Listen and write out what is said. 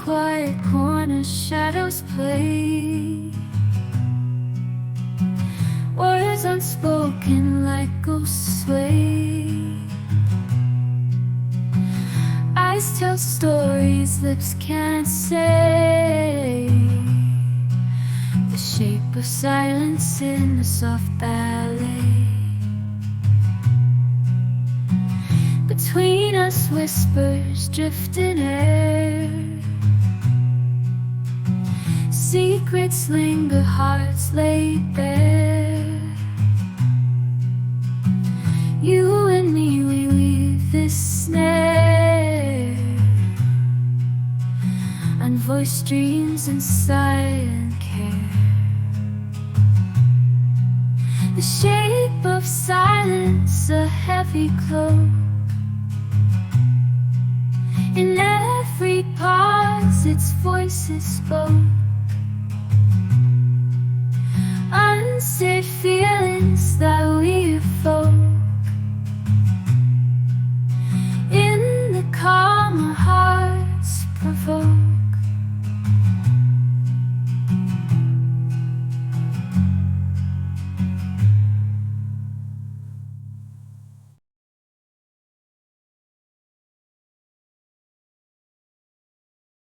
quiet corner, shadows play. Words unspoken like ghosts sway. Eyes tell stories lips can't say. The shape of silence in a soft ballet. Between us whispers drift in air. Secrets linger, hearts laid bare. You and me, we weave this snare. Unvoiced dreams and silent care. The shape of silence, a heavy cloak. In every pause its voices spoke.